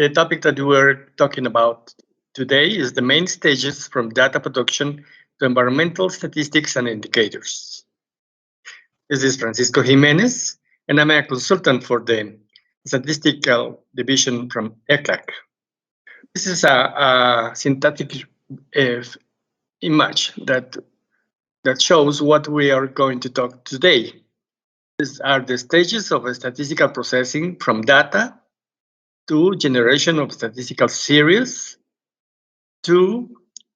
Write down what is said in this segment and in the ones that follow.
The topic that we're talking about today is the main stages from data production to environmental statistics and indicators. This is Francisco Jimenez, and I'm a consultant for the Statistical Division from ECLAC. This is a synthetic image that shows what we are going to talk today. These are the stages of statistical processing from data to generation of statistical series to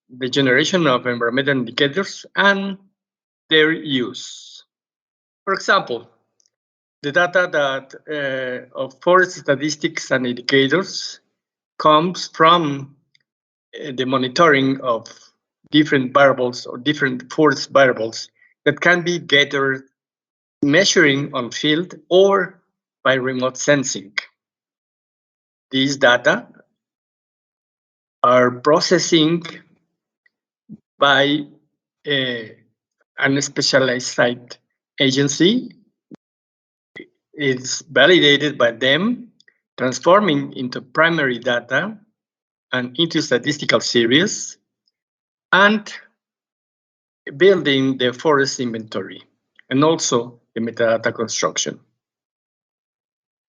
the generation of environmental indicators and their use. For example, the data that of forest statistics and indicators comes from the monitoring of different variables or different forest variables that can be gathered measuring on field or by remote sensing. These data are processing by an specialized agency. It's validated by them, transforming into primary data and into statistical series, and building the forest inventory, and also the metadata construction.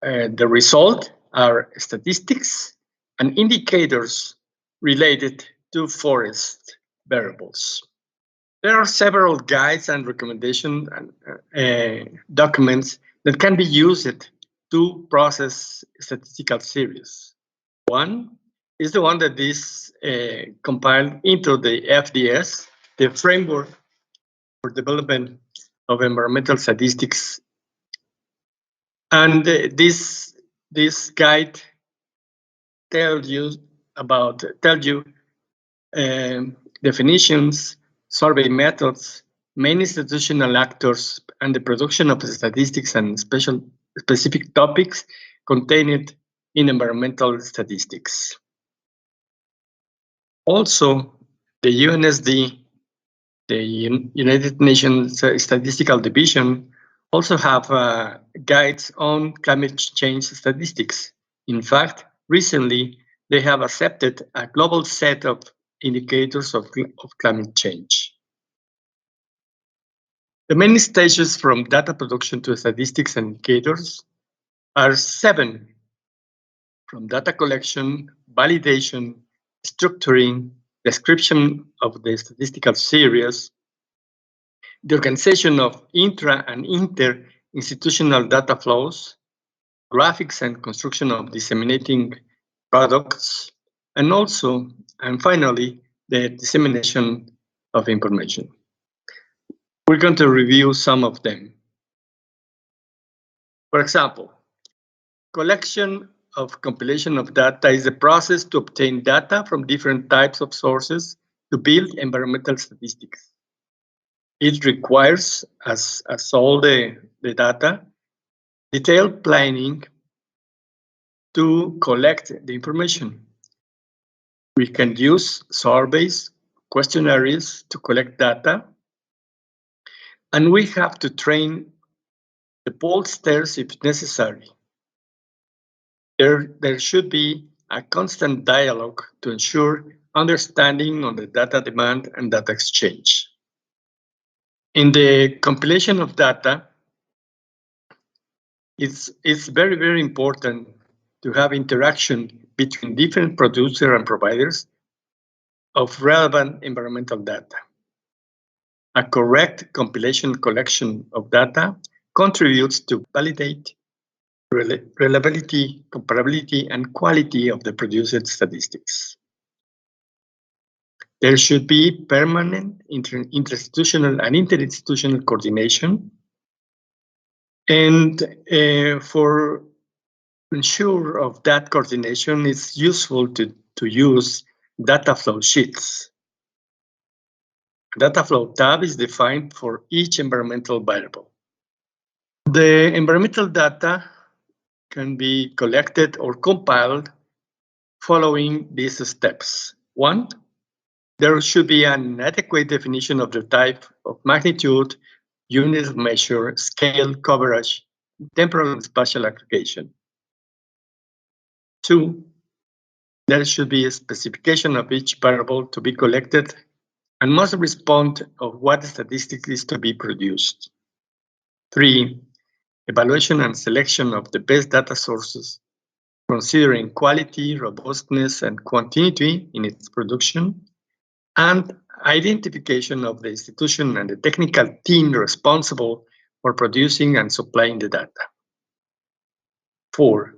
The result are statistics and indicators related to forest variables. There are several guides and recommendation documents that can be used to process statistical series. One is the one that is compiled into the FDS, the Framework for Development of Environmental Statistics. And this guide tells you definitions, survey methods, main institutional actors, and the production of statistics and specific topics contained in environmental statistics. Also, the UNSD, the United Nations Statistical Division, also have guides on climate change statistics. In fact, recently, they have accepted a global set of indicators of climate change. The main stages from data production to statistics and indicators are 7, from data collection, validation, structuring, description of the statistical series, the organization of intra and inter-institutional data flows, graphics and construction of disseminating products, and also, and finally, the dissemination of information. We're going to review some of them. For example, collection of compilation of data is a process to obtain data from different types of sources to build environmental statistics. It requires, as all the data, detailed planning to collect the information. We can use surveys, questionnaires to collect data, and we have to train the pollsters if necessary. There should be a constant dialogue to ensure understanding on the data demand and data exchange. In the compilation of data, it's very, very important to have interaction between different producers and providers of relevant environmental data. A correct compilation collection of data contributes to validate reliability, comparability, and quality of the produced statistics. There should be permanent interinstitutional and interinstitutional coordination. And for ensure of that coordination, it's useful to use data flow sheets. Data flow tab is defined for each environmental variable. The environmental data can be collected or compiled following these steps. 1, there should be an adequate definition of the type of magnitude, unit of measure, scale, coverage, temporal and spatial aggregation. 2, There should be a specification of each variable to be collected and must respond of what statistic is to be produced. 3. Evaluation and selection of the best data sources, considering quality, robustness, and continuity in its production, and identification of the institution and the technical team responsible for producing and supplying the data. 4.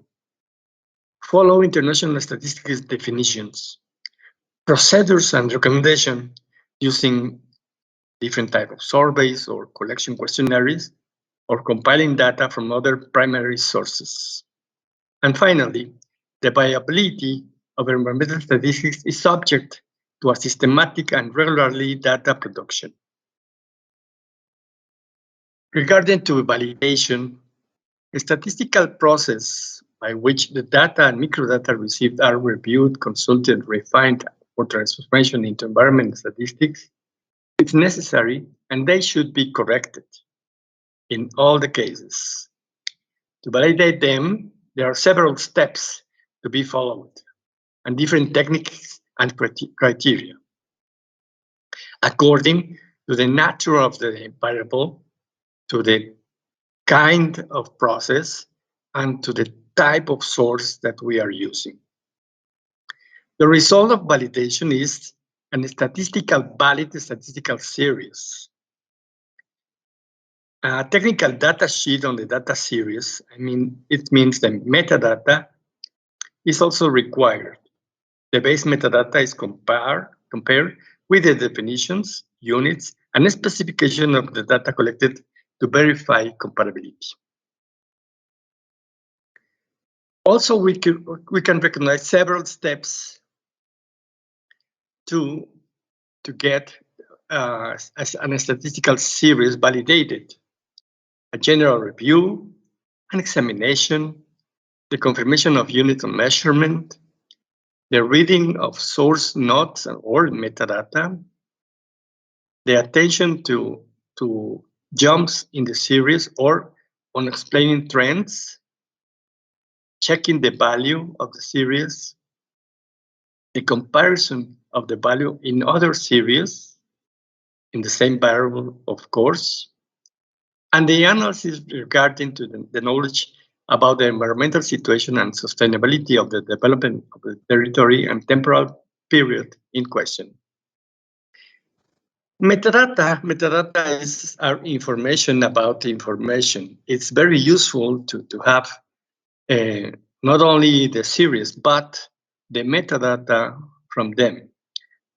Follow international statistics definitions, procedures, and recommendations using different types of surveys or collection questionnaires or compiling data from other primary sources. And finally, the viability of environmental statistics is subject to a systematic and regularly data production. Regarding to validation, a statistical process by which the data and microdata received are reviewed, consulted, refined for transformation into environmental statistics is necessary, and they should be corrected in all the cases. To validate them, there are several steps to be followed and different techniques and criteria. According to the nature of the variable, to the kind of process, and to the type of source that we are using. The result of validation is a statistical valid statistical series. A technical data sheet on the data series, it means the metadata is also required. The base metadata is compared with the definitions, units, and a specification of the data collected to verify comparability. Also, we can recognize several steps to get a statistical series validated: a general review, an examination, the confirmation of unit of measurement, the reading of source notes or metadata, the attention to jumps in the series or on explaining trends, checking the value of the series, the comparison of the value in other series, in the same variable, of course, and the analysis regarding to the knowledge about the environmental situation and sustainability of the development of the territory and temporal period in question. Metadata is our information about information. It's very useful to have not only the series, but the metadata from them.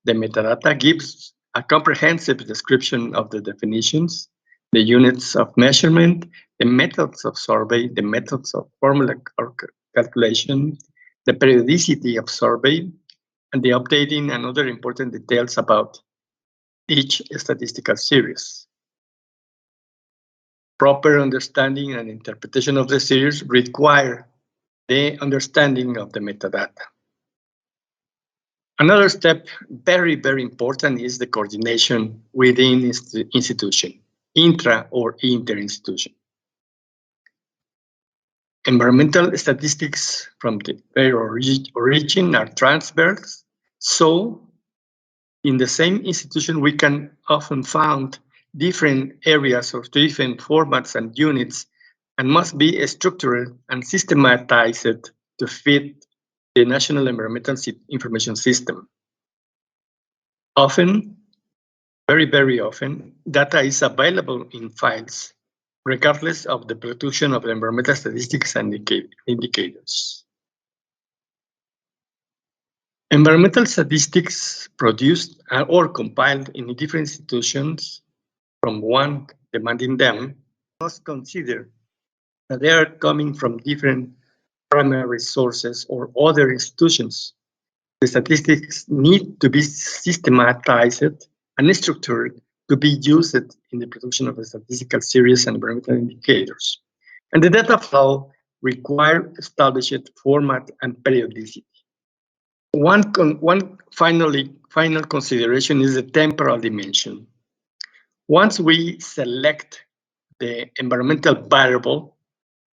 The metadata gives a comprehensive description of the definitions, the units of measurement, the methods of survey, the methods of formula or calculation, the periodicity of survey, and the updating and other important details about each statistical series. Proper understanding and interpretation of the series require the understanding of the metadata. Another step, very, very important, is the coordination within the institution, intra or inter-institution. Environmental statistics from their origin are transverse, so in the same institution we can often find different areas or different formats and units, and must be structured and systematized to fit the National Environmental Information System. Often, very, very often, data is available in files, regardless of the production of environmental statistics and indicators. Environmental statistics produced or compiled in different institutions, from one demanding them, must consider that they are coming from different primary sources or other institutions. The statistics need to be systematized and structured to be used in the production of a statistical series and environmental indicators. And the data flow requires established format and periodicity. One final consideration is the temporal dimension. Once we select the environmental variable,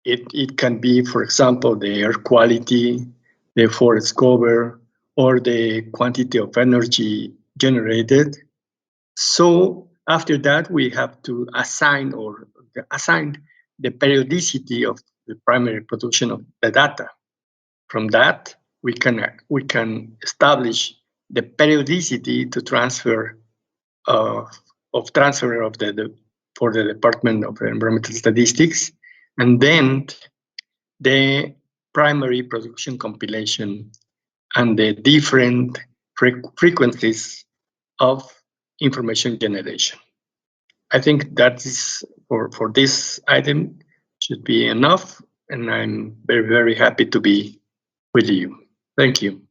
it can be, for example, the air quality, the forest cover, or the quantity of energy generated. So after that, we have to assign the periodicity of the primary production of the data. From that, we can establish the periodicity to transfer transfer of for the Department of Environmental Statistics, and then the primary production compilation and the different frequencies of information generation. I think that is for this item should be enough, and I'm very, very happy to be with you. Thank you.